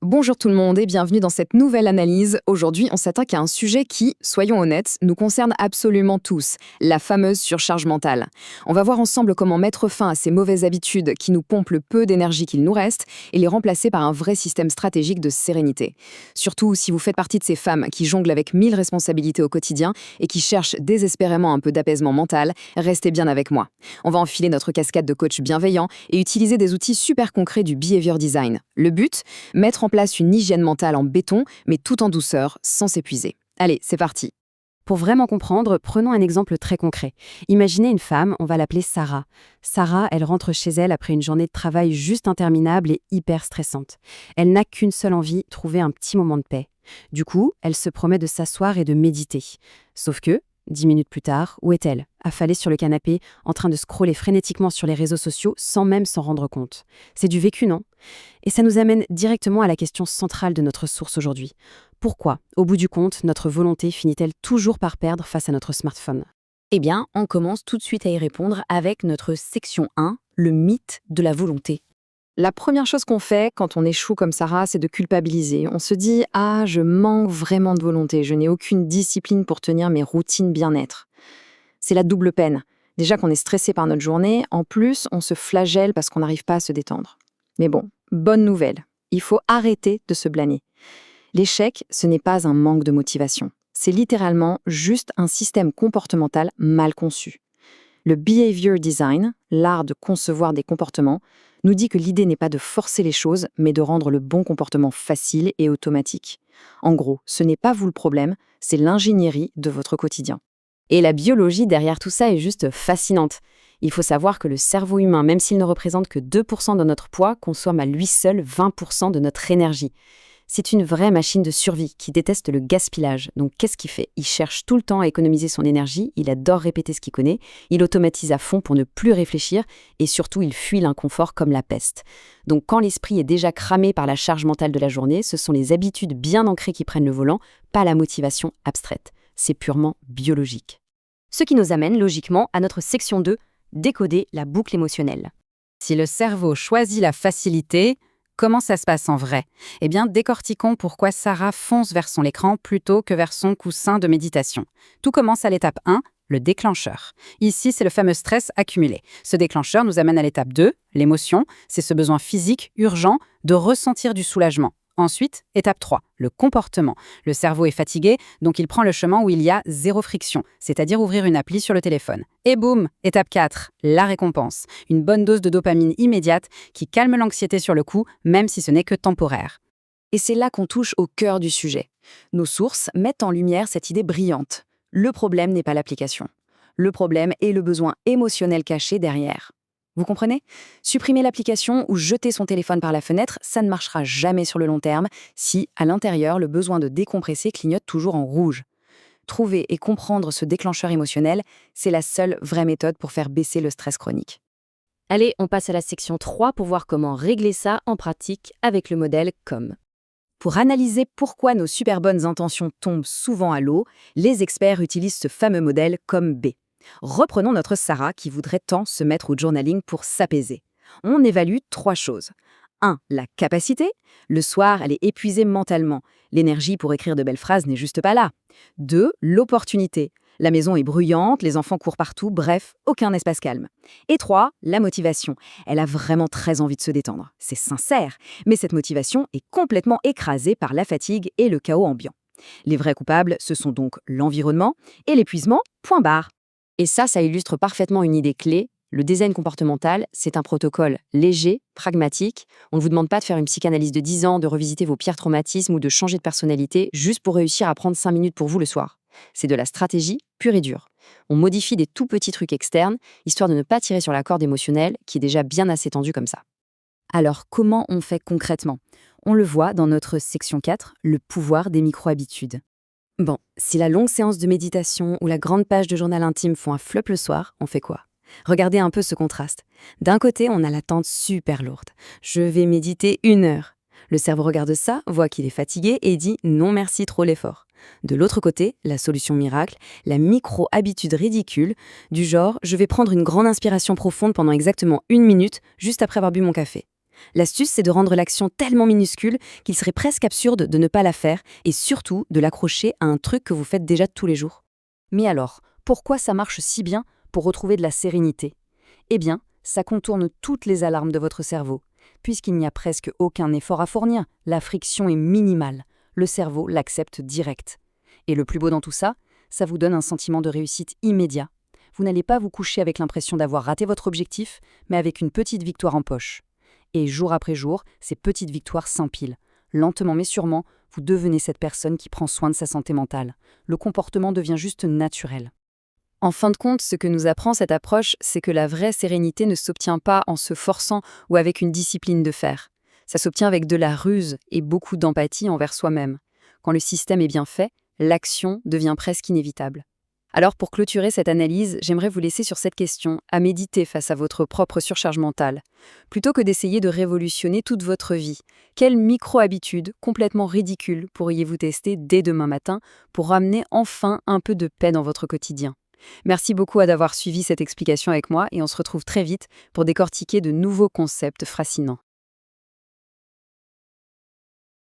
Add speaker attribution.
Speaker 1: Bonjour tout le monde et bienvenue dans cette nouvelle analyse. Aujourd'hui, on s'attaque à un sujet qui, soyons honnêtes, nous concerne absolument tous, la fameuse surcharge mentale. On va voir ensemble comment mettre fin à ces mauvaises habitudes qui nous pompent le peu d'énergie qu'il nous reste et les remplacer par un vrai système stratégique de sérénité. Surtout si vous faites partie de ces femmes qui jonglent avec 1000 responsabilités au quotidien et qui cherchent désespérément un peu d'apaisement mental, restez bien avec moi. On va enfiler notre casquette de coach bienveillant et utiliser des outils super concrets du behavior design. Le but, mettre en place une hygiène mentale en béton, mais tout en douceur, sans s'épuiser. Allez, c'est parti.
Speaker 2: Pour vraiment comprendre, prenons un exemple très concret. Imaginez une femme, on va l'appeler Sarah. Sarah, elle rentre chez elle après une journée de travail juste interminable et hyper stressante. Elle n'a qu'une seule envie, trouver un petit moment de paix. Du coup, elle se promet de s'asseoir et de méditer. Sauf que, 10 minutes plus tard, où est-elle? Affalée sur le canapé, en train de scroller frénétiquement sur les réseaux sociaux sans même s'en rendre compte. C'est du vécu, non? Et ça nous amène directement à la question centrale de notre source aujourd'hui. Pourquoi, au bout du compte, notre volonté finit-elle toujours par perdre face à notre smartphone?
Speaker 3: Eh bien, on commence tout de suite à y répondre avec notre section 1, le mythe de la volonté.
Speaker 1: La première chose qu'on fait quand on échoue comme Sarah, c'est de culpabiliser. On se dit « Ah, je manque vraiment de volonté, je n'ai aucune discipline pour tenir mes routines bien-être ». C'est la double peine. Déjà qu'on est stressé par notre journée, en plus, on se flagelle parce qu'on n'arrive pas à se détendre. Mais bon, bonne nouvelle, il faut arrêter de se blâmer. L'échec, ce n'est pas un manque de motivation. C'est littéralement juste un système comportemental mal conçu. Le behavior design, l'art de concevoir des comportements, nous dit que l'idée n'est pas de forcer les choses, mais de rendre le bon comportement facile et automatique. En gros, ce n'est pas vous le problème, c'est l'ingénierie de votre quotidien.
Speaker 2: Et la biologie derrière tout ça est juste fascinante. Il faut savoir que le cerveau humain, même s'il ne représente que 2% de notre poids, consomme à lui seul 20% de notre énergie. C'est une vraie machine de survie qui déteste le gaspillage. Donc qu'est-ce qu'il fait? Il cherche tout le temps à économiser son énergie, il adore répéter ce qu'il connaît, il automatise à fond pour ne plus réfléchir et surtout il fuit l'inconfort comme la peste. Donc quand l'esprit est déjà cramé par la charge mentale de la journée, ce sont les habitudes bien ancrées qui prennent le volant, pas la motivation abstraite. C'est purement biologique.
Speaker 3: Ce qui nous amène logiquement à notre section 2, décoder la boucle émotionnelle.
Speaker 4: Si le cerveau choisit la facilité, comment ça se passe en vrai? Eh bien, décortiquons pourquoi Sarah fonce vers son écran plutôt que vers son coussin de méditation. Tout commence à l'étape 1, le déclencheur. Ici, c'est le fameux stress accumulé. Ce déclencheur nous amène à l'étape 2, l'émotion. C'est ce besoin physique, urgent, de ressentir du soulagement. Ensuite, étape 3, le comportement. Le cerveau est fatigué, donc il prend le chemin où il y a zéro friction, c'est-à-dire ouvrir une appli sur le téléphone. Et boum, étape 4, la récompense. Une bonne dose de dopamine immédiate qui calme l'anxiété sur le coup, même si ce n'est que temporaire.
Speaker 1: Et c'est là qu'on touche au cœur du sujet. Nos sources mettent en lumière cette idée brillante. Le problème n'est pas l'application. Le problème est le besoin émotionnel caché derrière. Vous comprenez? Supprimer l'application ou jeter son téléphone par la fenêtre, ça ne marchera jamais sur le long terme si, à l'intérieur, le besoin de décompresser clignote toujours en rouge. Trouver et comprendre ce déclencheur émotionnel, c'est la seule vraie méthode pour faire baisser le stress chronique.
Speaker 3: Allez, on passe à la section 3 pour voir comment régler ça en pratique avec le modèle COM.
Speaker 1: Pour analyser pourquoi nos super bonnes intentions tombent souvent à l'eau, les experts utilisent ce fameux modèle COM-B. Reprenons notre Sarah qui voudrait tant se mettre au journaling pour s'apaiser. On évalue 3 choses. 1. La capacité. Le soir, elle est épuisée mentalement. L'énergie pour écrire de belles phrases n'est juste pas là. 2. L'opportunité. La maison est bruyante, les enfants courent partout, bref, aucun espace calme. Et 3. La motivation. Elle a vraiment très envie de se détendre. C'est sincère, mais cette motivation est complètement écrasée par la fatigue et le chaos ambiant. Les vrais coupables, ce sont donc l'environnement et l'épuisement, point barre.
Speaker 2: Et ça illustre parfaitement une idée clé. Le design comportemental, c'est un protocole léger, pragmatique. On ne vous demande pas de faire une psychanalyse de 10 ans, de revisiter vos pires traumatismes ou de changer de personnalité juste pour réussir à prendre 5 minutes pour vous le soir. C'est de la stratégie pure et dure. On modifie des tout petits trucs externes, histoire de ne pas tirer sur la corde émotionnelle qui est déjà bien assez tendue comme ça.
Speaker 3: Alors, comment on fait concrètement? On le voit dans notre section 4, le pouvoir des micro-habitudes.
Speaker 2: Bon, si la longue séance de méditation ou la grande page de journal intime font un flop le soir, on fait quoi? Regardez un peu ce contraste. D'un côté, on a l'attente super lourde. Je vais méditer 1 heure. Le cerveau regarde ça, voit qu'il est fatigué et dit non merci, trop l'effort. De l'autre côté, la solution miracle, la micro-habitude ridicule, du genre je vais prendre une grande inspiration profonde pendant exactement 1 minute juste après avoir bu mon café. L'astuce, c'est de rendre l'action tellement minuscule qu'il serait presque absurde de ne pas la faire et surtout de l'accrocher à un truc que vous faites déjà tous les jours. Mais alors, pourquoi ça marche si bien pour retrouver de la sérénité? Eh bien, ça contourne toutes les alarmes de votre cerveau. Puisqu'il n'y a presque aucun effort à fournir, la friction est minimale. Le cerveau l'accepte direct. Et le plus beau dans tout ça, ça vous donne un sentiment de réussite immédiat. Vous n'allez pas vous coucher avec l'impression d'avoir raté votre objectif, mais avec une petite victoire en poche. Et jour après jour, ces petites victoires s'empilent. Lentement mais sûrement, vous devenez cette personne qui prend soin de sa santé mentale. Le comportement devient juste naturel.
Speaker 1: En fin de compte, ce que nous apprend cette approche, c'est que la vraie sérénité ne s'obtient pas en se forçant ou avec une discipline de fer. Ça s'obtient avec de la ruse et beaucoup d'empathie envers soi-même. Quand le système est bien fait, l'action devient presque inévitable. Alors pour clôturer cette analyse, j'aimerais vous laisser sur cette question, à méditer face à votre propre surcharge mentale. Plutôt que d'essayer de révolutionner toute votre vie, quelle micro-habitude complètement ridicule pourriez-vous tester dès demain matin pour ramener enfin un peu de paix dans votre quotidien? Merci beaucoup d'avoir suivi cette explication avec moi et on se retrouve très vite pour décortiquer de nouveaux concepts fascinants.